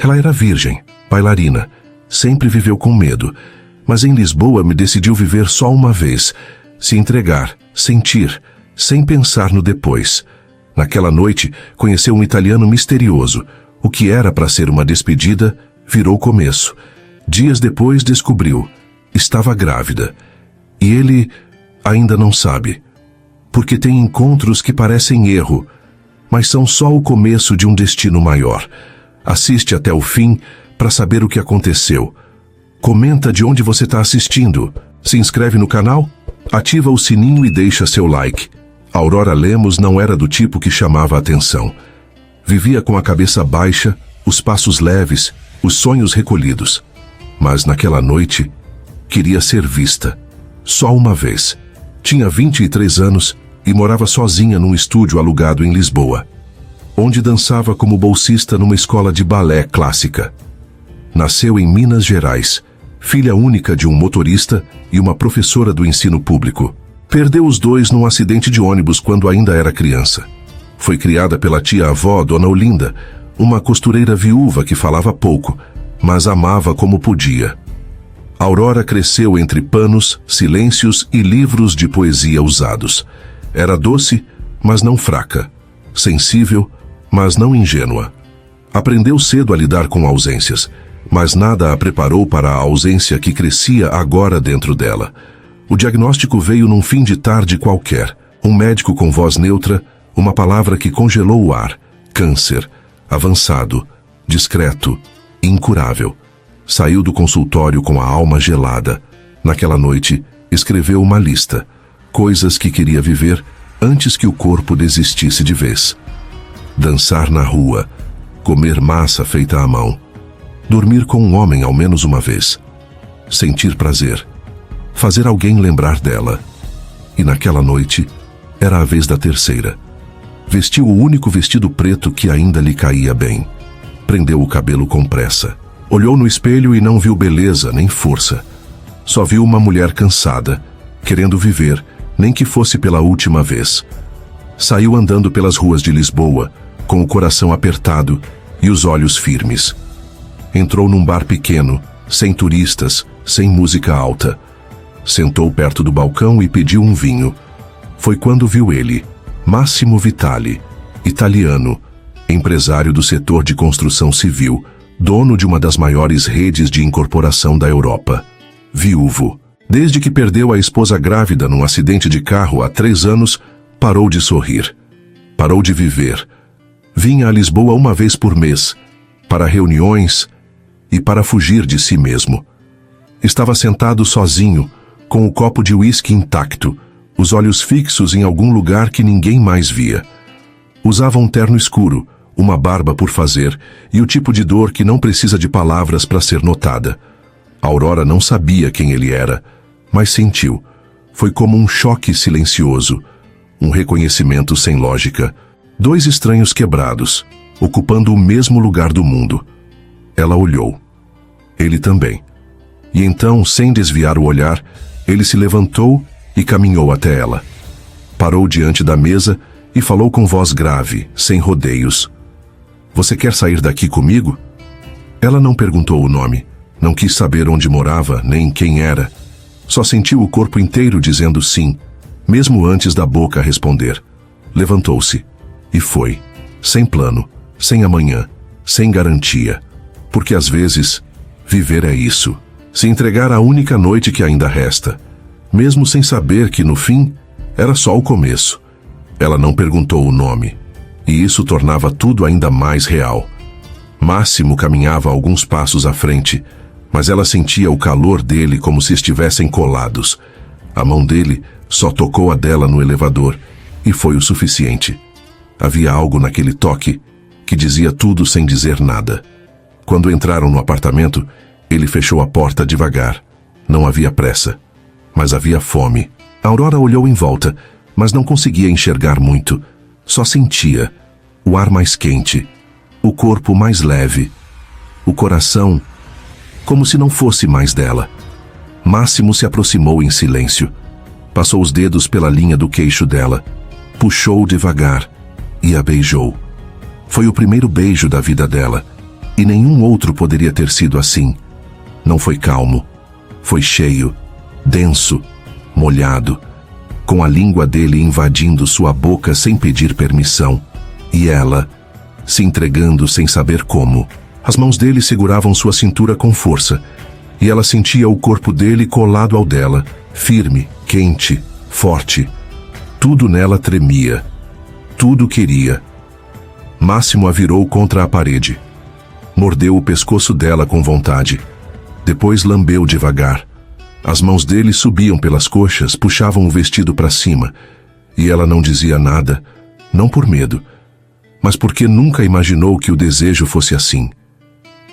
Ela era virgem, bailarina, sempre viveu com medo, mas em Lisboa me decidiu viver só uma vez, se entregar, sentir, sem pensar no depois. Naquela noite, conheceu um italiano misterioso. O que era para ser uma despedida, virou começo. Dias depois descobriu, estava grávida. E ele ainda não sabe. Porque tem encontros que parecem erro, mas são só o começo de um destino maior. Assiste até o fim para saber o que aconteceu. Comenta de onde você está assistindo. Se inscreve no canal, ativa o sininho e deixa seu like. Aurora Lemos não era do tipo que chamava a atenção. Vivia com a cabeça baixa, os passos leves, os sonhos recolhidos. Mas naquela noite, queria ser vista. Só uma vez. Tinha 23 anos e morava sozinha num estúdio alugado em Lisboa, onde dançava como bolsista numa escola de balé clássica. Nasceu em Minas Gerais, filha única de um motorista e uma professora do ensino público. Perdeu os dois num acidente de ônibus quando ainda era criança. Foi criada pela tia-avó, Dona Olinda, uma costureira viúva que falava pouco, mas amava como podia. Aurora cresceu entre panos, silêncios e livros de poesia usados. Era doce, mas não fraca. Sensível, mas não ingênua. Aprendeu cedo a lidar com ausências, mas nada a preparou para a ausência que crescia agora dentro dela. O diagnóstico veio num fim de tarde qualquer. Um médico com voz neutra, uma palavra que congelou o ar. Câncer. Avançado. Discreto. Incurável. Saiu do consultório com a alma gelada. Naquela noite, escreveu uma lista. Coisas que queria viver antes que o corpo desistisse de vez. Dançar na rua. Comer massa feita à mão. Dormir com um homem ao menos uma vez. Sentir prazer. Fazer alguém lembrar dela. E naquela noite, era a vez da terceira. Vestiu o único vestido preto que ainda lhe caía bem. Prendeu o cabelo com pressa. Olhou no espelho e não viu beleza nem força. Só viu uma mulher cansada, querendo viver, nem que fosse pela última vez. Saiu andando pelas ruas de Lisboa, com o coração apertado e os olhos firmes. Entrou num bar pequeno, sem turistas, sem música alta. Sentou perto do balcão e pediu um vinho. Foi quando viu ele, Massimo Vitali, italiano, empresário do setor de construção civil, dono de uma das maiores redes de incorporação da Europa. Viúvo. Desde que perdeu a esposa grávida num acidente de carro há 3 anos, parou de sorrir. Parou de viver. Vinha a Lisboa uma vez por mês, para reuniões e para fugir de si mesmo. Estava sentado sozinho, com o copo de uísque intacto, os olhos fixos em algum lugar que ninguém mais via. Usava um terno escuro, uma barba por fazer e o tipo de dor que não precisa de palavras para ser notada. Aurora não sabia quem ele era, mas sentiu. Foi como um choque silencioso, um reconhecimento sem lógica. 2 estranhos quebrados, ocupando o mesmo lugar do mundo. Ela olhou. Ele também. E então, sem desviar o olhar, ele se levantou e caminhou até ela. Parou diante da mesa e falou com voz grave, sem rodeios. Você quer sair daqui comigo? Ela não perguntou o nome, não quis saber onde morava, nem quem era. Só sentiu o corpo inteiro dizendo sim, mesmo antes da boca responder. Levantou-se e foi, sem plano, sem amanhã, sem garantia. Porque às vezes, viver é isso. Se entregar à única noite que ainda resta, mesmo sem saber que no fim, era só o começo. Ela não perguntou o nome. E isso tornava tudo ainda mais real. Máximo caminhava alguns passos à frente, mas ela sentia o calor dele como se estivessem colados. A mão dele só tocou a dela no elevador, e foi o suficiente. Havia algo naquele toque que dizia tudo sem dizer nada. Quando entraram no apartamento, ele fechou a porta devagar. Não havia pressa, mas havia fome. Aurora olhou em volta, mas não conseguia enxergar muito. Só sentia o ar mais quente, o corpo mais leve, o coração como se não fosse mais dela. Máximo se aproximou em silêncio. Passou os dedos pela linha do queixo dela, puxou devagar e a beijou. Foi o primeiro beijo da vida dela E nenhum outro poderia ter sido assim. Não foi calmo. Foi cheio, denso, molhado, com a língua dele invadindo sua boca sem pedir permissão. E ela, se entregando sem saber como. As mãos dele seguravam sua cintura com força, e ela sentia o corpo dele colado ao dela, firme, quente, forte. Tudo nela tremia. Tudo queria. Máximo a virou contra a parede. Mordeu o pescoço dela com vontade. Depois lambeu devagar. As mãos dele subiam pelas coxas, puxavam o vestido para cima. E ela não dizia nada, não por medo, mas porque nunca imaginou que o desejo fosse assim.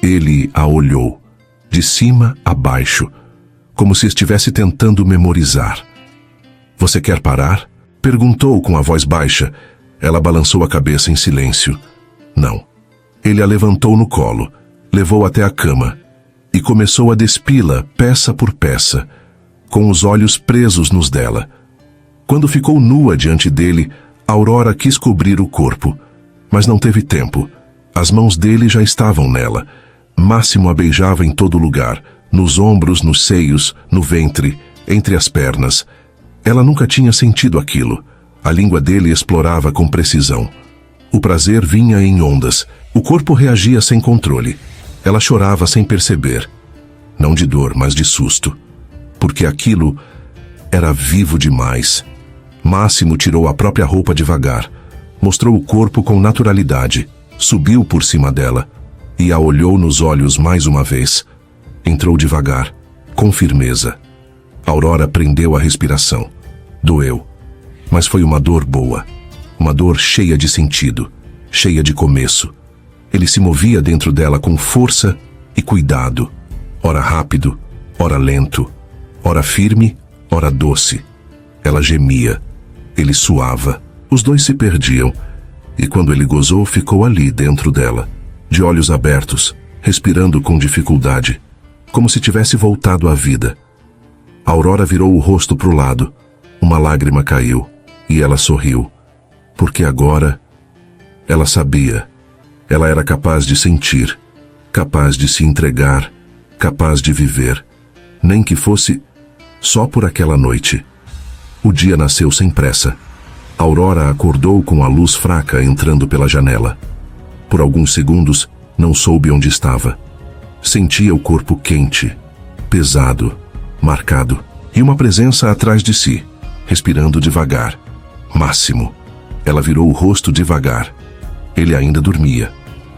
Ele a olhou, de cima a baixo, como se estivesse tentando memorizar. "Você quer parar?" perguntou com a voz baixa. Ela balançou a cabeça em silêncio. Não. Ele a levantou no colo, levou até a cama e começou a despi-la peça por peça, com os olhos presos nos dela. Quando ficou nua diante dele, Aurora quis cobrir o corpo, mas não teve tempo. As mãos dele já estavam nela. Máximo a beijava em todo lugar, nos ombros, nos seios, no ventre, entre as pernas. Ela nunca tinha sentido aquilo. A língua dele explorava com precisão. O prazer vinha em ondas. O corpo reagia sem controle. Ela chorava sem perceber. Não de dor, mas de susto. Porque aquilo era vivo demais. Máximo tirou a própria roupa devagar. Mostrou o corpo com naturalidade. Subiu por cima dela e a olhou nos olhos mais uma vez. Entrou devagar, com firmeza. Aurora prendeu a respiração. Doeu. Mas foi uma dor boa. Uma dor cheia de sentido, cheia de começo. Ele se movia dentro dela com força e cuidado. Ora rápido, ora lento. Ora firme, ora doce. Ela gemia. Ele suava. Os dois se perdiam. E quando ele gozou, ficou ali dentro dela, de olhos abertos, respirando com dificuldade, como se tivesse voltado à vida. Aurora virou o rosto para o lado. Uma lágrima caiu, e ela sorriu. Porque agora, ela sabia. Ela era capaz de sentir, capaz de se entregar, capaz de viver, nem que fosse só por aquela noite. O dia nasceu sem pressa. Aurora acordou com a luz fraca entrando pela janela. Por alguns segundos, não soube onde estava. Sentia o corpo quente, pesado, marcado, e uma presença atrás de si, respirando devagar. Máximo. Ela virou o rosto devagar. Ele ainda dormia,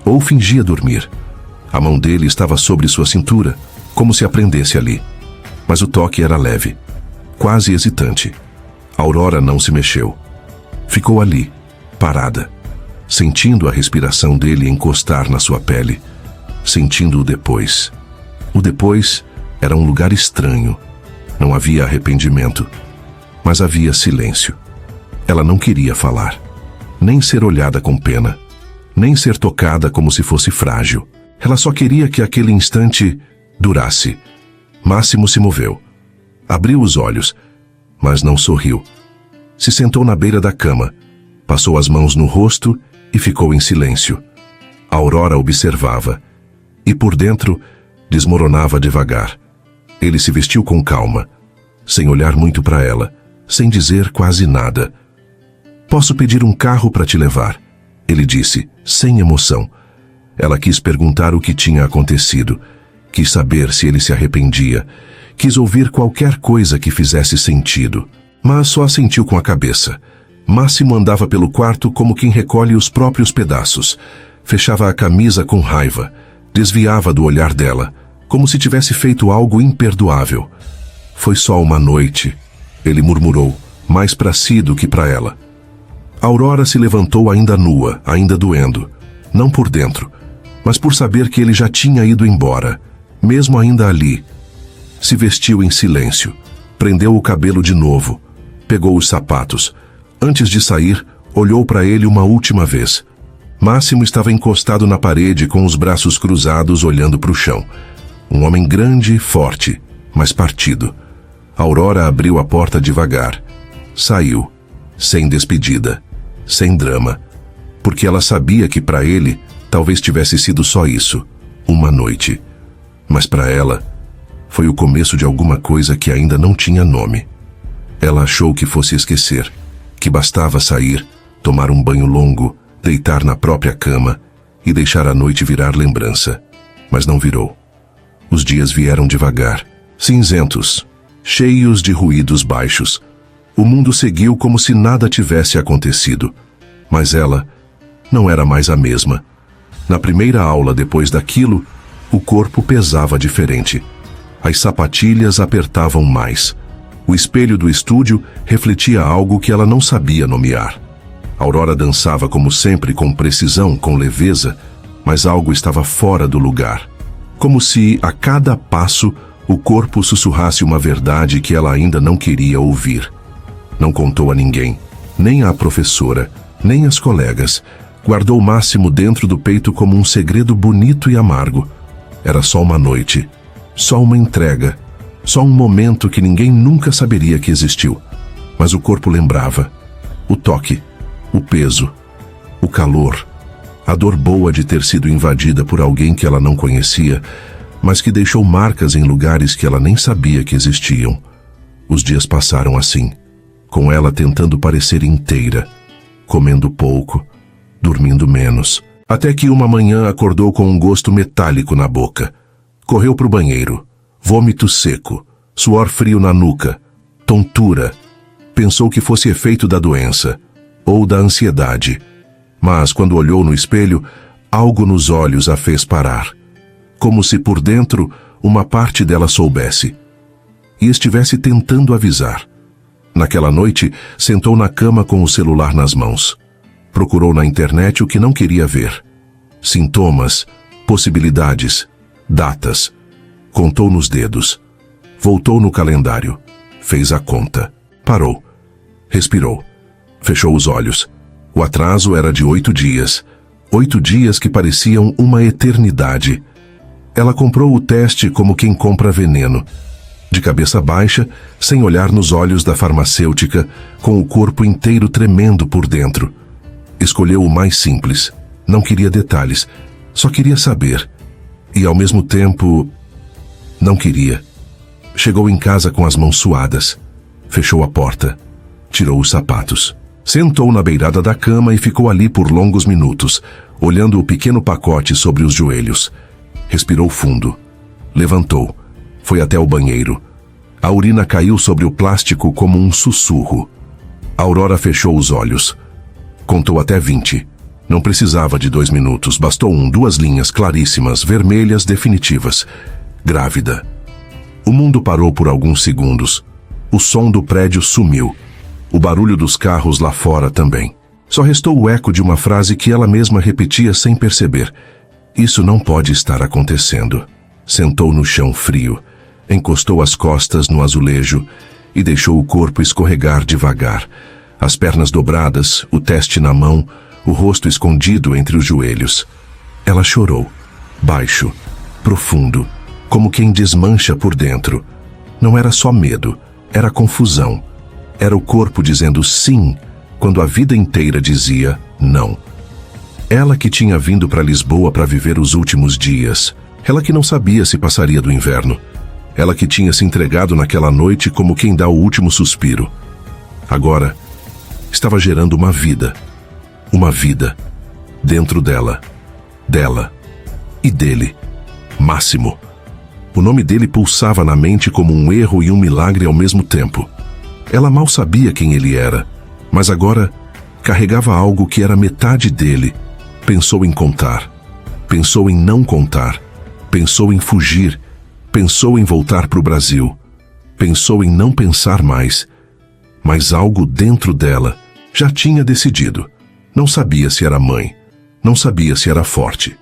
ou fingia dormir. A mão dele estava sobre sua cintura, como se a prendesse ali. Mas o toque era leve, quase hesitante. Aurora não se mexeu. Ficou ali, parada, sentindo a respiração dele encostar na sua pele, sentindo o depois. O depois era um lugar estranho. Não havia arrependimento, mas havia silêncio. Ela não queria falar, nem ser olhada com pena, nem ser tocada como se fosse frágil. Ela só queria que aquele instante durasse. Máximo se moveu. Abriu os olhos, mas não sorriu. Se sentou na beira da cama, passou as mãos no rosto e ficou em silêncio. A Aurora observava, e por dentro desmoronava devagar. Ele se vestiu com calma, sem olhar muito para ela, sem dizer quase nada. "Posso pedir um carro para te levar?" ele disse, sem emoção. Ela quis perguntar o que tinha acontecido, quis saber se ele se arrependia, quis ouvir qualquer coisa que fizesse sentido, mas só assentiu com a cabeça. Máximo andava pelo quarto como quem recolhe os próprios pedaços. Fechava a camisa com raiva, desviava do olhar dela, como se tivesse feito algo imperdoável. "Foi só uma noite", ele murmurou, mais para si do que para ela. Aurora se levantou ainda nua, ainda doendo, não por dentro, mas por saber que ele já tinha ido embora, mesmo ainda ali. Se vestiu em silêncio, prendeu o cabelo de novo, pegou os sapatos. Antes de sair, olhou para ele uma última vez. Máximo estava encostado na parede com os braços cruzados olhando para o chão. Um homem grande e forte, mas partido. Aurora abriu a porta devagar. Saiu, sem despedida, sem drama, porque ela sabia que para ele talvez tivesse sido só isso, uma noite. Mas para ela, foi o começo de alguma coisa que ainda não tinha nome. Ela achou que fosse esquecer, que bastava sair, tomar um banho longo, deitar na própria cama e deixar a noite virar lembrança. Mas não virou. Os dias vieram devagar, cinzentos, cheios de ruídos baixos. O mundo seguiu como se nada tivesse acontecido. Mas ela não era mais a mesma. Na primeira aula depois daquilo, o corpo pesava diferente. As sapatilhas apertavam mais. O espelho do estúdio refletia algo que ela não sabia nomear. Aurora dançava como sempre, com precisão, com leveza, mas algo estava fora do lugar. Como se, a cada passo, o corpo sussurrasse uma verdade que ela ainda não queria ouvir. Não contou a ninguém, nem à professora, nem às colegas. Guardou o máximo dentro do peito como um segredo bonito e amargo. Era só uma noite, só uma entrega, só um momento que ninguém nunca saberia que existiu. Mas o corpo lembrava. O toque, o peso, o calor, a dor boa de ter sido invadida por alguém que ela não conhecia, mas que deixou marcas em lugares que ela nem sabia que existiam. Os dias passaram assim, com ela tentando parecer inteira, comendo pouco, dormindo menos, até que uma manhã acordou com um gosto metálico na boca. Correu para o banheiro. Vômito seco, suor frio na nuca, tontura. Pensou que fosse efeito da doença, ou da ansiedade. Mas, quando olhou no espelho, algo nos olhos a fez parar. Como se por dentro uma parte dela soubesse. E estivesse tentando avisar. Naquela noite, sentou na cama com o celular nas mãos. Procurou na internet o que não queria ver. Sintomas, possibilidades, datas. Contou nos dedos. Voltou no calendário. Fez a conta. Parou. Respirou. Fechou os olhos. O atraso era de 8 dias. 8 dias que pareciam uma eternidade. Ela comprou o teste como quem compra veneno. De cabeça baixa, sem olhar nos olhos da farmacêutica, com o corpo inteiro tremendo por dentro. Escolheu o mais simples. Não queria detalhes. Só queria saber. E ao mesmo tempo, não queria. Chegou em casa com as mãos suadas. Fechou a porta. Tirou os sapatos. Sentou na beirada da cama e ficou ali por longos minutos, olhando o pequeno pacote sobre os joelhos. Respirou fundo. Levantou. Foi até o banheiro. A urina caiu sobre o plástico como um sussurro. Aurora fechou os olhos. Contou até 20. Não precisava de 2 minutos, bastou 2 linhas claríssimas, vermelhas, definitivas. Grávida. O mundo parou por alguns segundos. O som do prédio sumiu. O barulho dos carros lá fora também. Só restou o eco de uma frase que ela mesma repetia sem perceber. Isso não pode estar acontecendo. Sentou no chão frio, encostou as costas no azulejo e deixou o corpo escorregar devagar. As pernas dobradas, o teste na mão, o rosto escondido entre os joelhos. Ela chorou, baixo, profundo, como quem desmancha por dentro. Não era só medo, era confusão. Era o corpo dizendo sim, quando a vida inteira dizia não. Ela que tinha vindo para Lisboa para viver os últimos dias. Ela que não sabia se passaria do inverno. Ela que tinha se entregado naquela noite como quem dá o último suspiro. Agora, estava gerando uma vida. Uma vida. Dentro dela. Dela. E dele. Máximo. O nome dele pulsava na mente como um erro e um milagre ao mesmo tempo. Ela mal sabia quem ele era, mas agora carregava algo que era metade dele. Pensou em contar. Pensou em não contar. Pensou em fugir. Pensou em voltar para o Brasil. Pensou em não pensar mais. Mas algo dentro dela já tinha decidido. Não sabia se era mãe. Não sabia se era forte.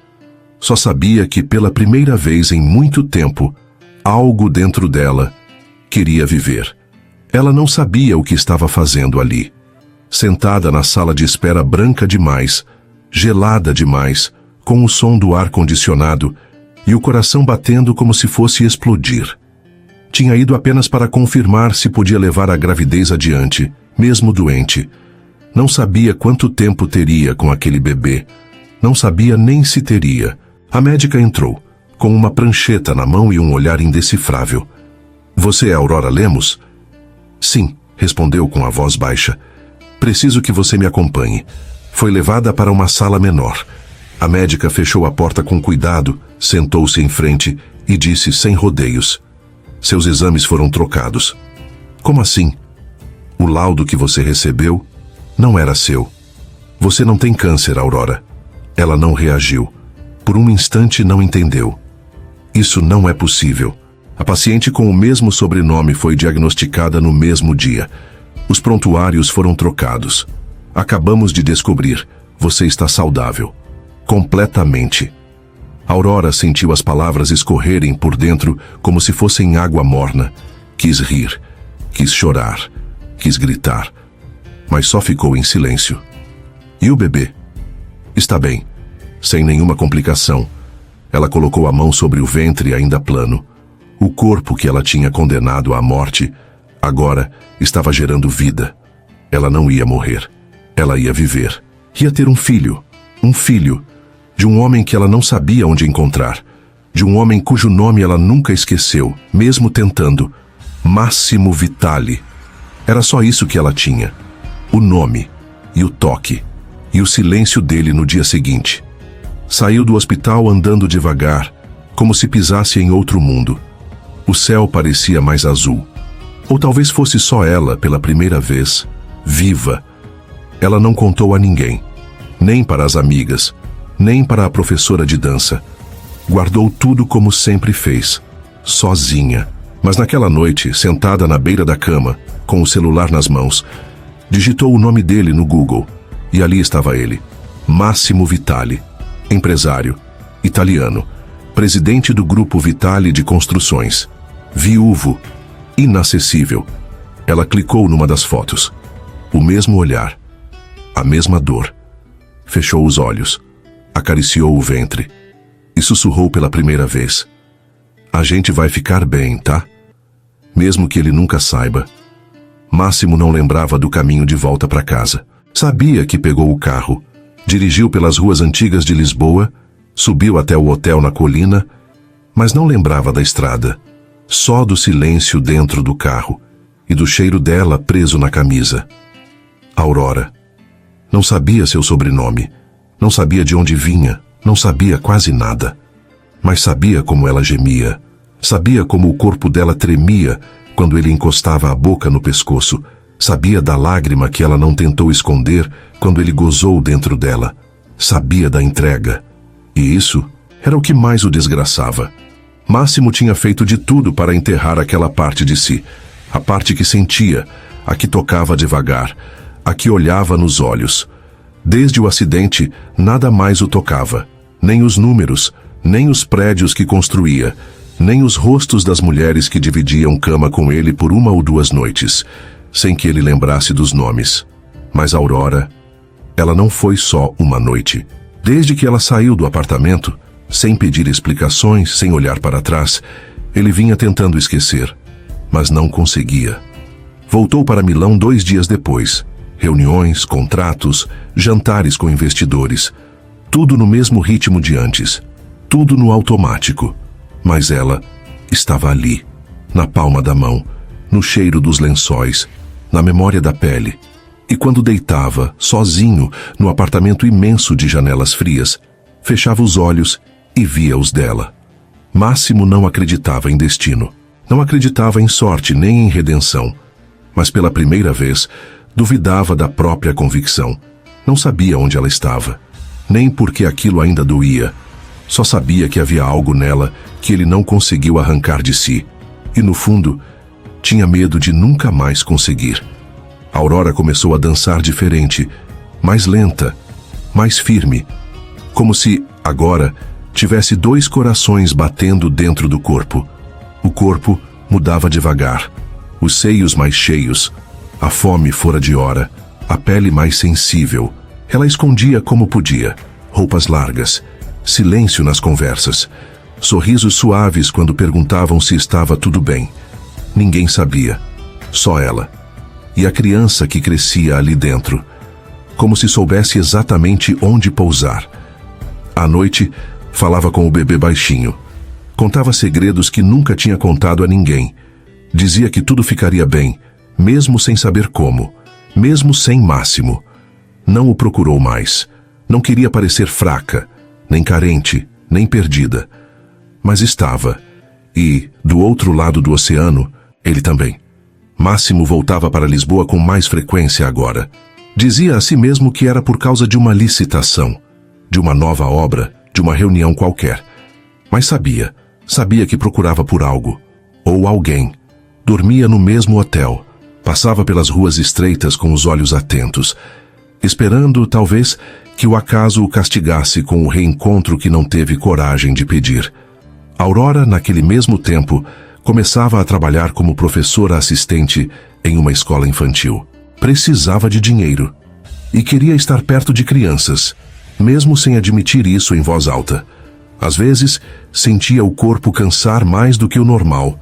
Só sabia que pela primeira vez em muito tempo, algo dentro dela queria viver. Ela não sabia o que estava fazendo ali. Sentada na sala de espera branca demais, gelada demais, com o som do ar-condicionado e o coração batendo como se fosse explodir. Tinha ido apenas para confirmar se podia levar a gravidez adiante, mesmo doente. Não sabia quanto tempo teria com aquele bebê. Não sabia nem se teria. A médica entrou. com uma prancheta na mão e um olhar indecifrável. Você é Aurora Lemos? Sim, respondeu com a voz baixa. Preciso que você me acompanhe. Foi levada para uma sala menor. A médica fechou a porta com cuidado, sentou-se em frente e disse sem rodeios. Seus exames foram trocados. Como assim? O laudo que você recebeu não era seu. Você não tem câncer, Aurora. Ela não reagiu. Por um instante não entendeu. Isso não é possível. A paciente com o mesmo sobrenome foi diagnosticada no mesmo dia. Os prontuários foram trocados. Acabamos de descobrir. Você está saudável. Completamente. Aurora sentiu as palavras escorrerem por dentro como se fossem água morna. Quis rir. Quis chorar. Quis gritar. Mas só ficou em silêncio. E o bebê? Está bem. Sem nenhuma complicação. Ela colocou a mão sobre o ventre ainda plano. O corpo que ela tinha condenado à morte, agora estava gerando vida. Ela não ia morrer. Ela ia viver. Ia ter um filho. Um filho. De um homem que ela não sabia onde encontrar. De um homem cujo nome ela nunca esqueceu, mesmo tentando. Máximo Vitali. Era só isso que ela tinha. O nome. E o toque. E o silêncio dele no dia seguinte. Saiu do hospital andando devagar, como se pisasse em outro mundo. O céu parecia mais azul. Ou talvez fosse só ela, pela primeira vez, viva. Ela não contou a ninguém, nem para as amigas, nem para a professora de dança. Guardou tudo como sempre fez, sozinha. Mas naquela noite, sentada na beira da cama, com o celular nas mãos, digitou o nome dele no Google, e ali estava ele, Máximo Vitali, empresário, italiano, presidente do Grupo Vitali de Construções, viúvo, inacessível. Ela clicou numa das fotos. O mesmo olhar, a mesma dor. Fechou os olhos, acariciou o ventre e sussurrou pela primeira vez. A gente vai ficar bem, tá? Mesmo que ele nunca saiba. Máximo não lembrava do caminho de volta para casa. Sabia que pegou o carro, dirigiu pelas ruas antigas de Lisboa, subiu até o hotel na colina, mas não lembrava da estrada, só do silêncio dentro do carro e do cheiro dela preso na camisa. Aurora. Não sabia seu sobrenome, não sabia de onde vinha, não sabia quase nada. Mas sabia como ela gemia, sabia como o corpo dela tremia quando ele encostava a boca no pescoço, sabia da lágrima que ela não tentou esconder quando ele gozou dentro dela, sabia da entrega. E isso era o que mais o desgraçava. Máximo tinha feito de tudo para enterrar aquela parte de si, a parte que sentia, a que tocava devagar, a que olhava nos olhos. Desde o acidente, nada mais o tocava, nem os números, nem os prédios que construía, nem os rostos das mulheres que dividiam cama com ele por 1 ou 2 noites, sem que ele lembrasse dos nomes. Mas Aurora, ela não foi só uma noite. Desde que ela saiu do apartamento, sem pedir explicações, sem olhar para trás, ele vinha tentando esquecer, mas não conseguia. Voltou para Milão 2 dias depois. Reuniões, contratos, jantares com investidores. Tudo no mesmo ritmo de antes. Tudo no automático. Mas ela estava ali, na palma da mão, no cheiro dos lençóis, na memória da pele. E quando deitava, sozinho, no apartamento imenso de janelas frias, fechava os olhos e via os dela. Máximo não acreditava em destino. Não acreditava em sorte nem em redenção. Mas pela primeira vez, duvidava da própria convicção. Não sabia onde ela estava, nem porque aquilo ainda doía. Só sabia que havia algo nela que ele não conseguiu arrancar de si. E no fundo, tinha medo de nunca mais conseguir. Aurora começou a dançar diferente, mais lenta, mais firme, como se, agora, tivesse 2 corações batendo dentro do corpo. O corpo mudava devagar, os seios mais cheios, a fome fora de hora, a pele mais sensível. Ela escondia como podia, roupas largas, silêncio nas conversas, sorrisos suaves quando perguntavam se estava tudo bem. Ninguém sabia, só ela. E a criança que crescia ali dentro, como se soubesse exatamente onde pousar. À noite, falava com o bebê baixinho, Contava segredos que nunca tinha contado a ninguém. Dizia que tudo ficaria bem, mesmo sem saber como, mesmo sem Máximo. Não o procurou mais. Não queria parecer fraca, nem carente, nem perdida. Mas estava. E, do outro lado do oceano, ele também. Máximo voltava para Lisboa com mais frequência agora. Dizia a si mesmo que era por causa de uma licitação, de uma nova obra, de uma reunião qualquer. Mas sabia que procurava por algo, ou alguém. Dormia no mesmo hotel. Passava pelas ruas estreitas com os olhos atentos, esperando, talvez, que o acaso o castigasse com o reencontro que não teve coragem de pedir. Aurora, naquele mesmo tempo, começava a trabalhar como professora assistente em uma escola infantil. Precisava de dinheiro e queria estar perto de crianças, mesmo sem admitir isso em voz alta. Às vezes, sentia o corpo cansar mais do que o normal.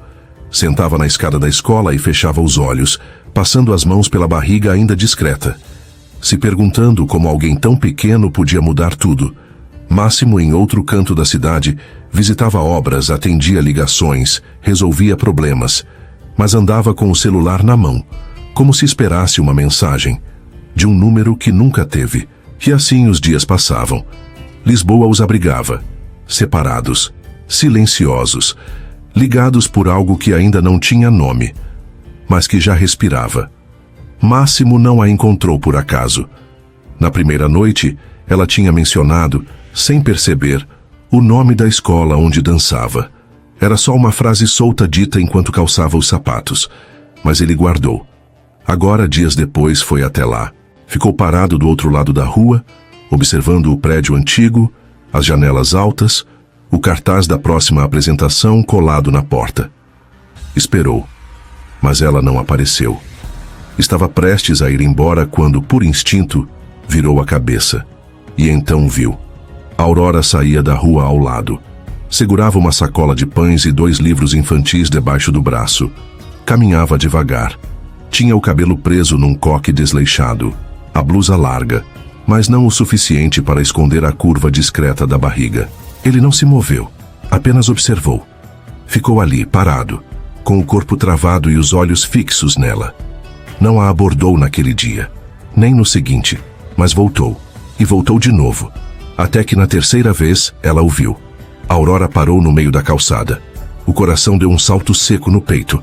Sentava na escada da escola e fechava os olhos, passando as mãos pela barriga ainda discreta, se perguntando como alguém tão pequeno podia mudar tudo. Máximo, em outro canto da cidade, visitava obras, atendia ligações, resolvia problemas, mas andava com o celular na mão, como se esperasse uma mensagem, de um número que nunca teve. E assim os dias passavam. Lisboa os abrigava, separados, silenciosos, ligados por algo que ainda não tinha nome, mas que já respirava. Máximo não a encontrou por acaso. Na primeira noite, ela tinha mencionado, sem perceber, o nome da escola onde dançava. Era só uma frase solta dita enquanto calçava os sapatos, mas ele guardou. Agora, dias depois, foi até lá. Ficou parado do outro lado da rua, observando o prédio antigo, as janelas altas, o cartaz da próxima apresentação colado na porta. Esperou, mas ela não apareceu. Estava prestes a ir embora quando, por instinto, virou a cabeça. E então viu. Aurora saía da rua ao lado. Segurava uma sacola de pães e 2 livros infantis debaixo do braço. Caminhava devagar. Tinha o cabelo preso num coque desleixado, a blusa larga, mas não o suficiente para esconder a curva discreta da barriga. Ele não se moveu, apenas observou. Ficou ali, parado, com o corpo travado e os olhos fixos nela. Não a abordou naquele dia, nem no seguinte, mas voltou, e voltou de novo, até que na terceira vez ela o viu. Aurora parou no meio da calçada. O coração deu um salto seco no peito.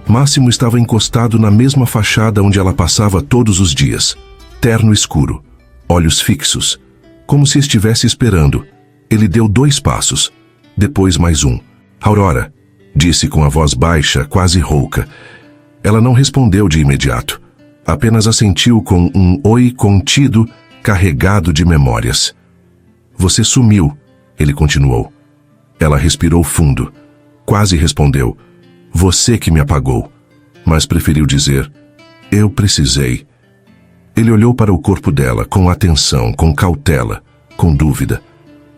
Máximo estava encostado na mesma fachada onde ela passava todos os dias. Terno escuro, olhos fixos, como se estivesse esperando. Ele deu 2 passos, depois mais um. Aurora, disse com a voz baixa, quase rouca. Ela não respondeu de imediato. Apenas assentiu com um oi contido, carregado de memórias. Você sumiu, ele continuou. Ela respirou fundo. Quase respondeu. Você que me apagou. Mas preferiu dizer, eu precisei. Ele olhou para o corpo dela, com atenção, com cautela, com dúvida.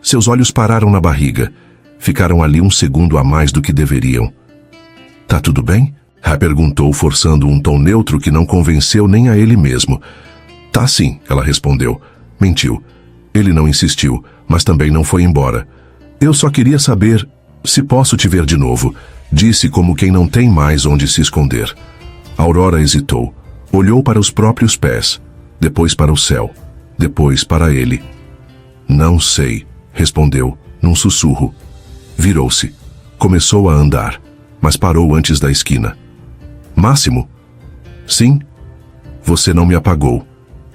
Seus olhos pararam na barriga. Ficaram ali 1 segundo a mais do que deveriam. Tá tudo bem? Ela perguntou, forçando um tom neutro que não convenceu nem a ele mesmo. Tá sim, ela respondeu. Mentiu. Ele não insistiu, mas também não foi embora. Eu só queria saber se posso te ver de novo, disse como quem não tem mais onde se esconder. Aurora hesitou. Olhou para os próprios pés, depois para o céu, depois para ele. Não sei, respondeu, num sussurro. Virou-se. Começou a andar, mas parou antes da esquina. Máximo? Sim. Você não me apagou.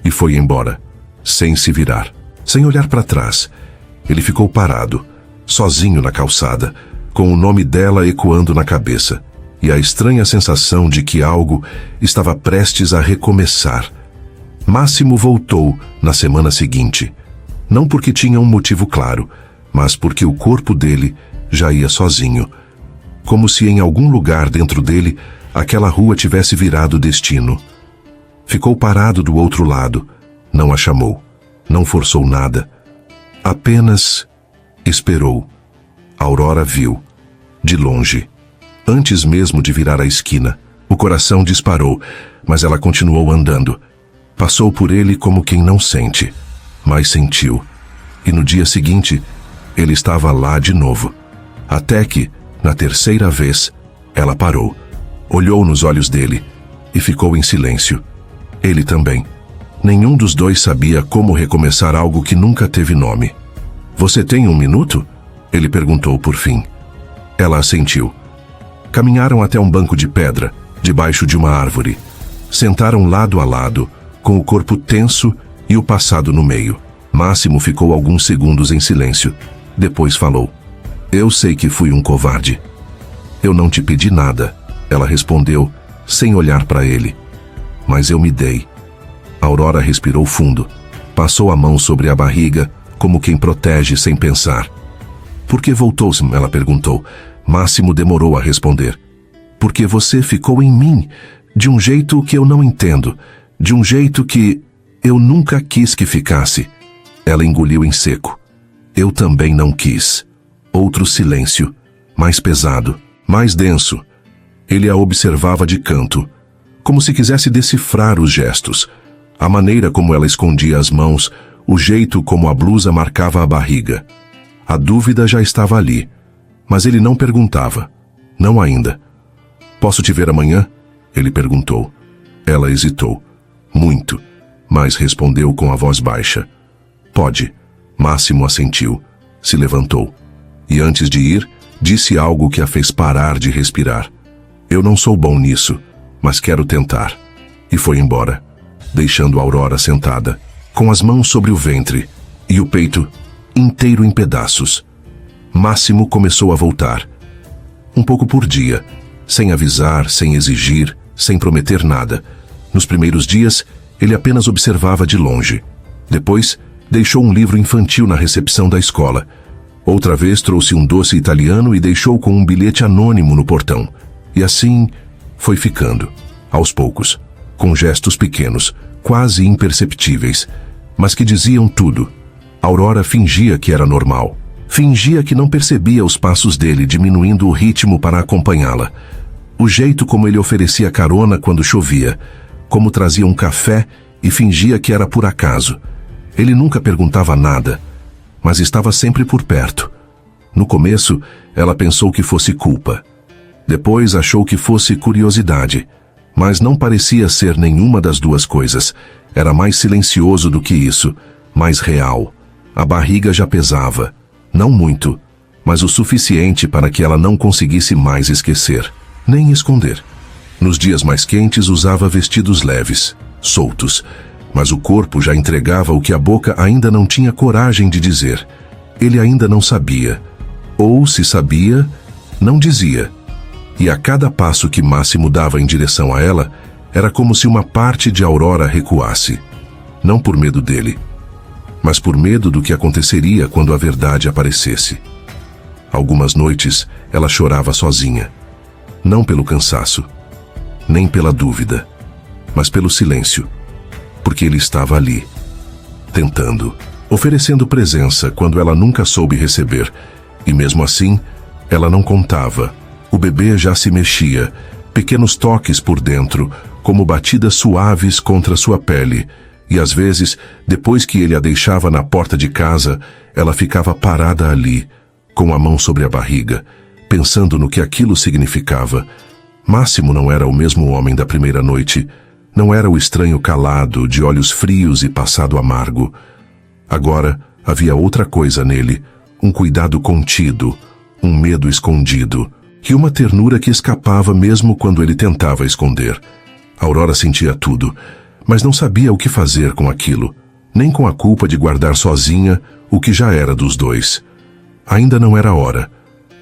E foi embora, sem se virar, sem olhar para trás. Ele ficou parado, sozinho na calçada, com o nome dela ecoando na cabeça, e a estranha sensação de que algo estava prestes a recomeçar. Máximo voltou na semana seguinte, não porque tinha um motivo claro, mas porque o corpo dele já ia sozinho, como se em algum lugar dentro dele aquela rua tivesse virado destino. Ficou parado do outro lado, não a chamou, não forçou nada, apenas esperou. Aurora viu, de longe, antes mesmo de virar a esquina. O coração disparou, mas ela continuou andando. Passou por ele como quem não sente, mas sentiu. E no dia seguinte, ele estava lá de novo. até que, na terceira vez, ela parou, olhou nos olhos dele e ficou em silêncio. Ele também. Nenhum dos dois sabia como recomeçar algo que nunca teve nome. Você tem 1 minuto? Ele perguntou por fim. Ela assentiu. Caminharam até um banco de pedra, debaixo de uma árvore. Sentaram lado a lado, com o corpo tenso e o passado no meio. Máximo ficou alguns segundos em silêncio. Depois falou. Eu sei que fui um covarde. Eu não te pedi nada, ela respondeu, sem olhar para ele. Mas eu me dei. Aurora respirou fundo. Passou a mão sobre a barriga, como quem protege sem pensar. Por que voltou-se? Ela perguntou. Máximo demorou a responder. Porque você ficou em mim, de um jeito que eu não entendo, de um jeito que eu nunca quis que ficasse. Ela engoliu em seco. Eu também não quis. Outro silêncio, mais pesado, mais denso. Ele a observava de canto, como se quisesse decifrar os gestos, a maneira como ela escondia as mãos, o jeito como a blusa marcava a barriga. A dúvida já estava ali, mas ele não perguntava. Não ainda. Posso te ver amanhã? Ele perguntou. Ela hesitou. Muito, mas respondeu com a voz baixa. Pode. Máximo assentiu. Se levantou. E antes de ir, disse algo que a fez parar de respirar. Eu não sou bom nisso, mas quero tentar. E foi embora, deixando Aurora sentada, com as mãos sobre o ventre e o peito inteiro em pedaços. Máximo começou a voltar. Um pouco por dia, sem avisar, sem exigir, sem prometer nada. Nos primeiros dias, ele apenas observava de longe. Depois, deixou um livro infantil na recepção da escola. Outra vez trouxe um doce italiano e deixou com um bilhete anônimo no portão. E assim foi ficando, aos poucos, com gestos pequenos, quase imperceptíveis, mas que diziam tudo. Aurora fingia que era normal. Fingia que não percebia os passos dele diminuindo o ritmo para acompanhá-la. O jeito como ele oferecia carona quando chovia, como trazia um café e fingia que era por acaso. Ele nunca perguntava nada, mas estava sempre por perto. No começo, ela pensou que fosse culpa. Depois achou que fosse curiosidade, mas não parecia ser nenhuma das duas coisas. Era mais silencioso do que isso, mais real. A barriga já pesava, não muito, mas o suficiente para que ela não conseguisse mais esquecer, nem esconder. Nos dias mais quentes usava vestidos leves, soltos, mas o corpo já entregava o que a boca ainda não tinha coragem de dizer. Ele ainda não sabia, ou se sabia, não dizia. E a cada passo que Máximo dava em direção a ela, era como se uma parte de Aurora recuasse. Não por medo dele, mas por medo do que aconteceria quando a verdade aparecesse. Algumas noites, ela chorava sozinha. Não pelo cansaço, nem pela dúvida, mas pelo silêncio. Porque ele estava ali, tentando, oferecendo presença quando ela nunca soube receber. E mesmo assim, ela não contava. O bebê já se mexia, pequenos toques por dentro, como batidas suaves contra sua pele. E às vezes, depois que ele a deixava na porta de casa, ela ficava parada ali, com a mão sobre a barriga, pensando no que aquilo significava. Máximo não era o mesmo homem da primeira noite. Não era o estranho calado, de olhos frios e passado amargo. Agora havia outra coisa nele, um cuidado contido, um medo escondido, e uma ternura que escapava mesmo quando ele tentava esconder. Aurora sentia tudo, mas não sabia o que fazer com aquilo, nem com a culpa de guardar sozinha o que já era dos dois. Ainda não era hora.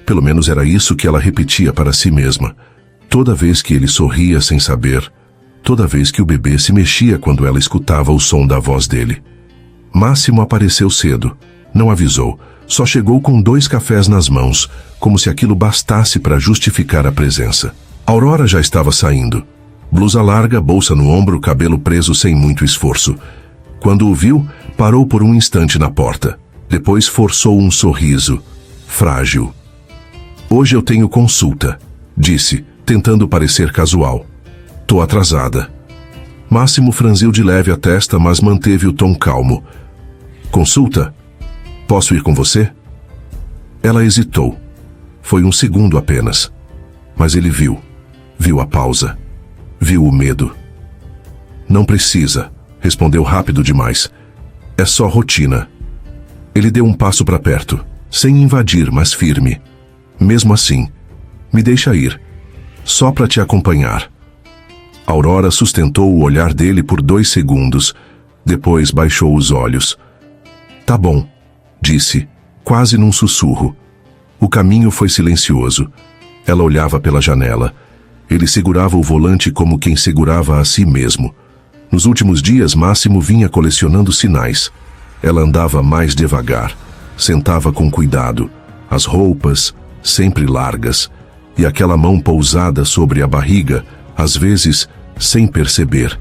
Pelo menos era isso que ela repetia para si mesma. Toda vez que ele sorria sem saber, toda vez que o bebê se mexia quando ela escutava o som da voz dele. Máximo apareceu cedo. Não avisou. Só chegou com 2 cafés nas mãos, como se aquilo bastasse para justificar a presença. Aurora já estava saindo. Blusa larga, bolsa no ombro, cabelo preso sem muito esforço. Quando o viu, parou por um instante na porta. Depois forçou um sorriso, frágil. Hoje eu tenho consulta, disse, tentando parecer casual. Tô atrasada. Máximo franziu de leve a testa, mas manteve o tom calmo. Consulta? Posso ir com você? Ela hesitou. Foi um segundo apenas. Mas ele viu. Viu a pausa. Viu o medo. Não precisa, respondeu rápido demais. É só rotina. Ele deu um passo para perto, sem invadir, mas firme. Mesmo assim, me deixa ir. Só para te acompanhar. Aurora sustentou o olhar dele por 2 segundos. Depois baixou os olhos. Tá bom, disse, quase num sussurro. O caminho foi silencioso. Ela olhava pela janela. Ele segurava o volante como quem segurava a si mesmo. Nos últimos dias, Máximo vinha colecionando sinais. Ela andava mais devagar, sentava com cuidado, as roupas sempre largas, e aquela mão pousada sobre a barriga, às vezes, sem perceber.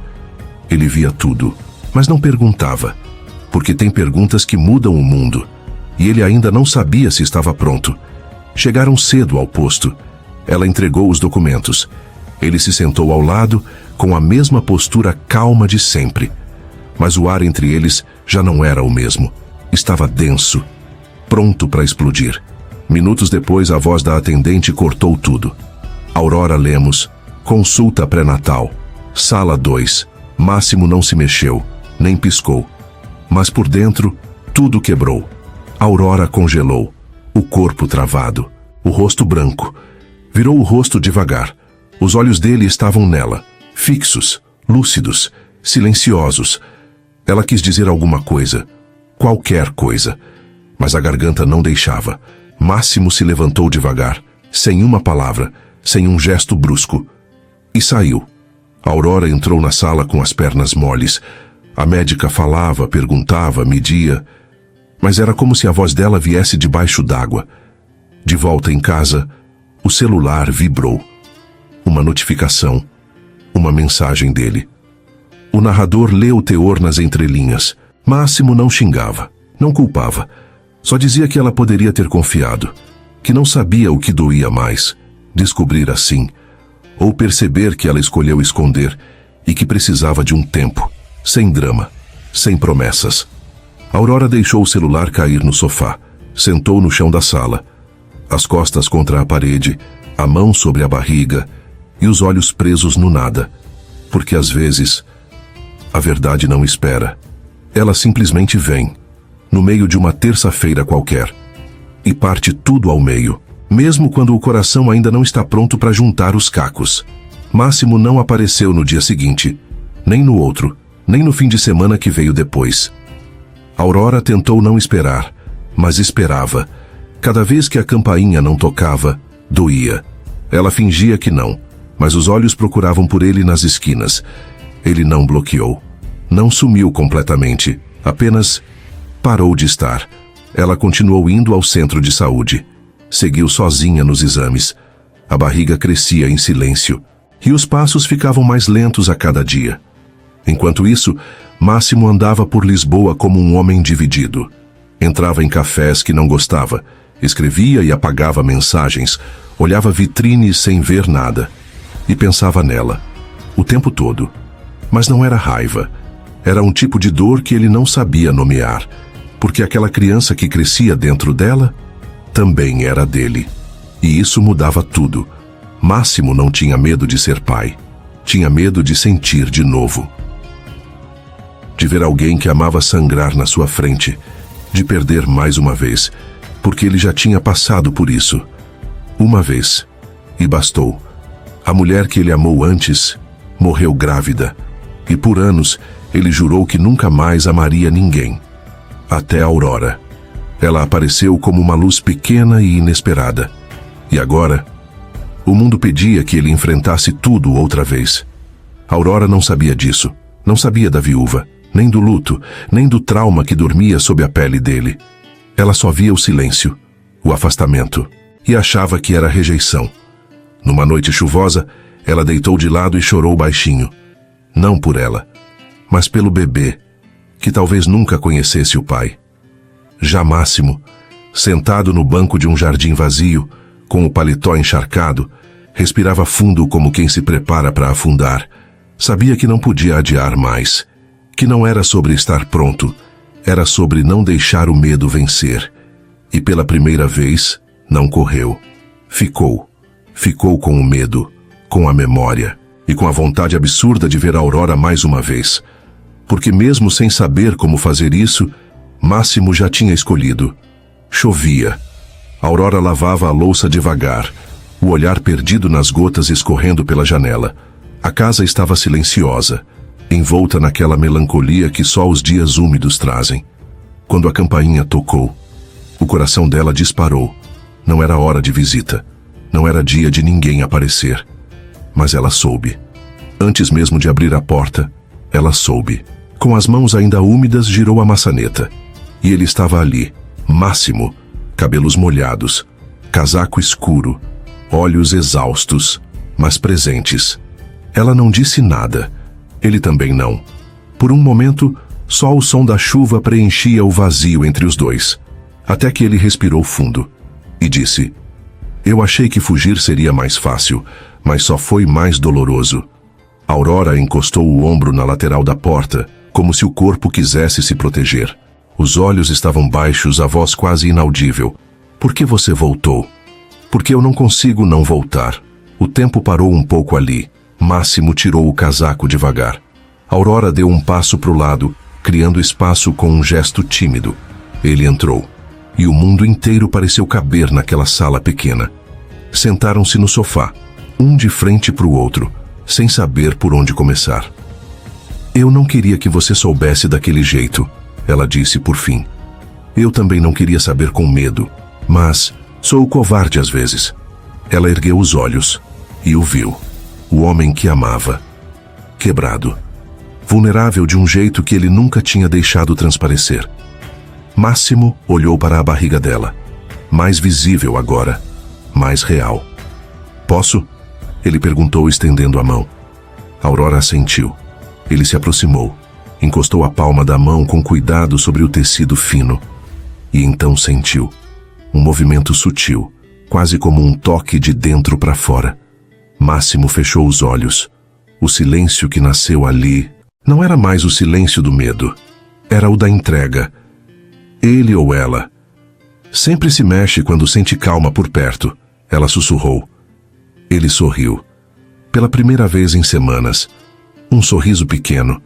Ele via tudo, mas não perguntava, porque tem perguntas que mudam o mundo, e ele ainda não sabia se estava pronto. Chegaram cedo ao posto. Ela entregou os documentos. Ele se sentou ao lado, com a mesma postura calma de sempre. Mas o ar entre eles já não era o mesmo. Estava denso, pronto para explodir. Minutos depois, a voz da atendente cortou tudo. Aurora Lemos, consulta pré-natal, sala 2. Máximo não se mexeu, nem piscou. Mas por dentro, tudo quebrou. Aurora congelou, o corpo travado, o rosto branco. Virou o rosto devagar. Os olhos dele estavam nela, fixos, lúcidos, silenciosos. Ela quis dizer alguma coisa, qualquer coisa, mas a garganta não deixava. Máximo se levantou devagar, sem uma palavra, sem um gesto brusco, e saiu. Aurora entrou na sala com as pernas moles. A médica falava, perguntava, media, mas era como se a voz dela viesse debaixo d'água. De volta em casa, o celular vibrou. Uma notificação, uma mensagem dele. O narrador leu o teor nas entrelinhas. Máximo não xingava, não culpava. Só dizia que ela poderia ter confiado, que não sabia o que doía mais, descobrir assim, ou perceber que ela escolheu esconder e que precisava de um tempo, sem drama, sem promessas. Aurora deixou o celular cair no sofá, sentou no chão da sala, as costas contra a parede, a mão sobre a barriga e os olhos presos no nada, porque às vezes a verdade não espera. Ela simplesmente vem, no meio de uma terça-feira qualquer, e parte tudo ao meio, mesmo quando o coração ainda não está pronto para juntar os cacos. Máximo não apareceu no dia seguinte, nem no outro, nem no fim de semana que veio depois. Aurora tentou não esperar, mas esperava. Cada vez que a campainha não tocava, doía. Ela fingia que não, mas os olhos procuravam por ele nas esquinas. Ele não bloqueou, não sumiu completamente, apenas parou de estar. Ela continuou indo ao centro de saúde. Seguiu sozinha nos exames. A barriga crescia em silêncio, e os passos ficavam mais lentos a cada dia. Enquanto isso, Máximo andava por Lisboa como um homem dividido. Entrava em cafés que não gostava, escrevia e apagava mensagens, olhava vitrines sem ver nada, e pensava nela, o tempo todo. Mas não era raiva. Era um tipo de dor que ele não sabia nomear, porque aquela criança que crescia dentro dela também era dele. E isso mudava tudo. Máximo não tinha medo de ser pai. Tinha medo de sentir de novo. De ver alguém que amava sangrar na sua frente, de perder mais uma vez, porque ele já tinha passado por isso. Uma vez. E bastou. A mulher que ele amou antes morreu grávida, e por anos ele jurou que nunca mais amaria ninguém. Até a Aurora. Ela apareceu como uma luz pequena e inesperada. E agora, o mundo pedia que ele enfrentasse tudo outra vez. A Aurora não sabia disso. Não sabia da viúva, nem do luto, nem do trauma que dormia sob a pele dele. Ela só via o silêncio, o afastamento, e achava que era rejeição. Numa noite chuvosa, ela deitou de lado e chorou baixinho. Não por ela, mas pelo bebê, que talvez nunca conhecesse o pai. Já Máximo, sentado no banco de um jardim vazio, com o paletó encharcado, respirava fundo como quem se prepara para afundar. Sabia que não podia adiar mais, que não era sobre estar pronto, era sobre não deixar o medo vencer. E pela primeira vez, não correu. Ficou com o medo, com a memória e com a vontade absurda de ver a Aurora mais uma vez. Porque mesmo sem saber como fazer isso, Máximo já tinha escolhido. Chovia. A Aurora lavava a louça devagar, o olhar perdido nas gotas escorrendo pela janela. A casa estava silenciosa, envolta naquela melancolia que só os dias úmidos trazem. Quando a campainha tocou, o coração dela disparou. Não era hora de visita. Não era dia de ninguém aparecer. Mas ela soube. Antes mesmo de abrir a porta, ela soube. Com as mãos ainda úmidas, girou a maçaneta. E ele estava ali, Máximo, cabelos molhados, casaco escuro, olhos exaustos, mas presentes. Ela não disse nada. Ele também não. Por um momento, só o som da chuva preenchia o vazio entre os dois. Até que ele respirou fundo e disse: "Eu achei que fugir seria mais fácil, mas só foi mais doloroso." Aurora encostou o ombro na lateral da porta, como se o corpo quisesse se proteger. Os olhos estavam baixos, a voz quase inaudível. "Por que você voltou?" "Porque eu não consigo não voltar." O tempo parou um pouco ali. Máximo tirou o casaco devagar. Aurora deu um passo para o lado, criando espaço com um gesto tímido. Ele entrou. E o mundo inteiro pareceu caber naquela sala pequena. Sentaram-se no sofá, um de frente para o outro, sem saber por onde começar. "Eu não queria que você soubesse daquele jeito," ela disse por fim. "Eu também não queria saber com medo, mas sou covarde às vezes." Ela ergueu os olhos e o viu. O homem que amava. Quebrado. Vulnerável de um jeito que ele nunca tinha deixado transparecer. Máximo olhou para a barriga dela. Mais visível agora. Mais real. "Posso?" Ele perguntou, estendendo a mão. Aurora assentiu. Ele se aproximou. Encostou a palma da mão com cuidado sobre o tecido fino. E então sentiu. Um movimento sutil, quase como um toque de dentro para fora. Máximo fechou os olhos. O silêncio que nasceu ali não era mais o silêncio do medo. Era o da entrega. Ele ou ela. "Sempre se mexe quando sente calma por perto," ela sussurrou. Ele sorriu. Pela primeira vez em semanas. Um sorriso pequeno,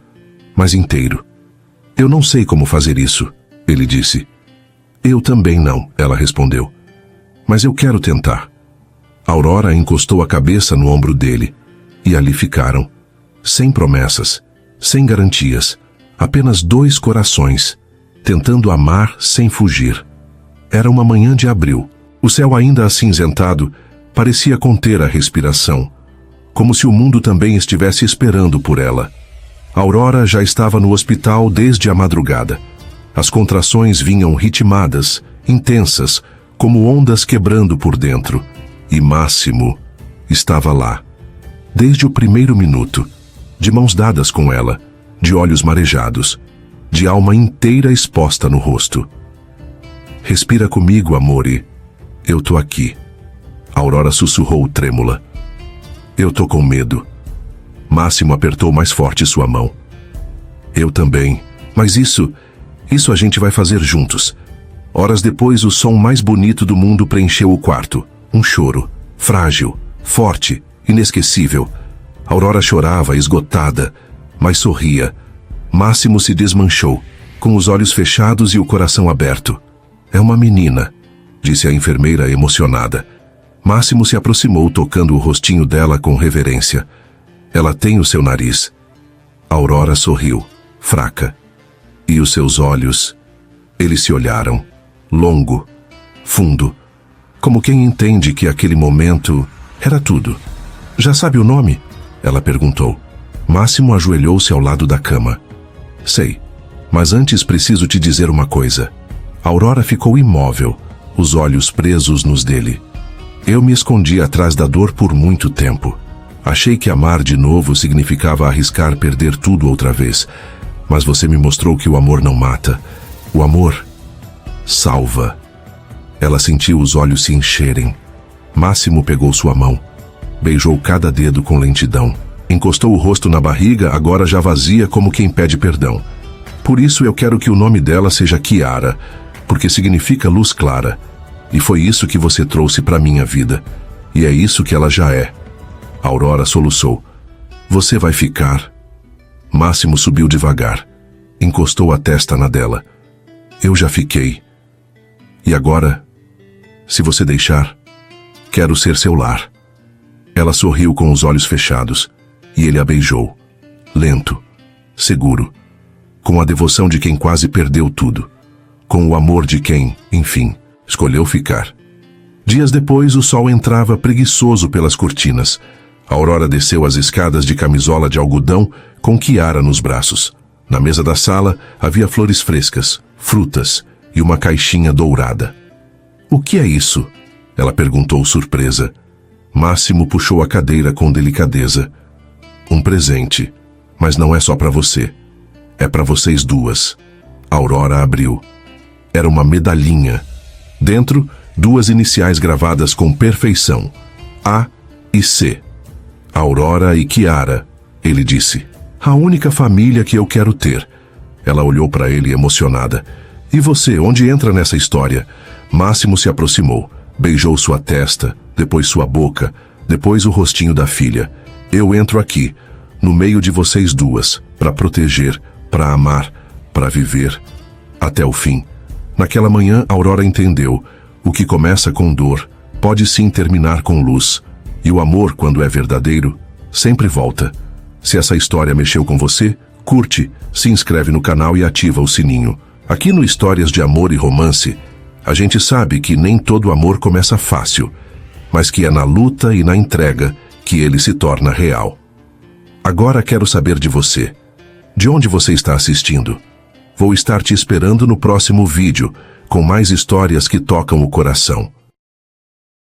mas inteiro. "Eu não sei como fazer isso," ele disse. "Eu também não," ela respondeu. "Mas eu quero tentar." Aurora encostou a cabeça no ombro dele, e ali ficaram, sem promessas, sem garantias, apenas dois corações, tentando amar sem fugir. Era uma manhã de abril. O céu ainda acinzentado parecia conter a respiração, como se o mundo também estivesse esperando por ela. Aurora já estava no hospital desde a madrugada. As contrações vinham ritmadas, intensas, como ondas quebrando por dentro. E Máximo estava lá, desde o primeiro minuto, de mãos dadas com ela, de olhos marejados, de alma inteira exposta no rosto. "Respira comigo, amore. Eu tô aqui." Aurora sussurrou trêmula. "Eu tô com medo." Máximo apertou mais forte sua mão. "Eu também. Mas isso a gente vai fazer juntos." Horas depois, o som mais bonito do mundo preencheu o quarto. Um choro, frágil, forte, inesquecível. Aurora chorava, esgotada, mas sorria. Máximo se desmanchou, com os olhos fechados e o coração aberto. "É uma menina," disse a enfermeira emocionada. Máximo se aproximou, tocando o rostinho dela com reverência. "Ela tem o seu nariz." Aurora sorriu, fraca. E os seus olhos? Eles se olharam, longo, fundo, como quem entende que aquele momento era tudo. "Já sabe o nome?" ela perguntou. Máximo ajoelhou-se ao lado da cama. "Sei, mas antes preciso te dizer uma coisa." Aurora ficou imóvel, os olhos presos nos dele. "Eu me escondi atrás da dor por muito tempo. Achei que amar de novo significava arriscar perder tudo outra vez. Mas você me mostrou que o amor não mata. O amor salva." Ela sentiu os olhos se encherem. Máximo pegou sua mão. Beijou cada dedo com lentidão. Encostou o rosto na barriga, agora já vazia, como quem pede perdão. "Por isso eu quero que o nome dela seja Kiara, porque significa luz clara. E foi isso que você trouxe para minha vida. E é isso que ela já é. Aurora soluçou. Você vai ficar? Máximo subiu devagar. Encostou a testa na dela. Eu já fiquei. E agora, se você deixar, quero ser seu lar. Ela sorriu com os olhos fechados, e ele a beijou. Lento, seguro, com a devoção de quem quase perdeu tudo, com o amor de quem, enfim, escolheu ficar. Dias depois, o sol entrava preguiçoso pelas cortinas. Aurora desceu as escadas de camisola de algodão com Kiara nos braços. Na mesa da sala havia flores frescas, frutas e uma caixinha dourada. O que é isso? Ela perguntou surpresa. Máximo puxou a cadeira com delicadeza. Um presente, mas não é só para você. É para vocês duas. Aurora abriu. Era uma medalhinha. Dentro, 2 iniciais gravadas com perfeição. A e C. Aurora e Kiara, ele disse. A única família que eu quero ter. Ela olhou para ele emocionada. E você, onde entra nessa história? Máximo se aproximou, beijou sua testa, depois sua boca, depois o rostinho da filha. Eu entro aqui, no meio de vocês duas, para proteger, para amar, para viver, até o fim. Naquela manhã, Aurora entendeu. O que começa com dor, pode sim terminar com luz. E o amor, quando é verdadeiro, sempre volta. Se essa história mexeu com você, curte, se inscreve no canal e ativa o sininho. Aqui no Histórias de Amor e Romance, a gente sabe que nem todo amor começa fácil, mas que é na luta e na entrega que ele se torna real. Agora quero saber de você. De onde você está assistindo? Vou estar te esperando no próximo vídeo, com mais histórias que tocam o coração.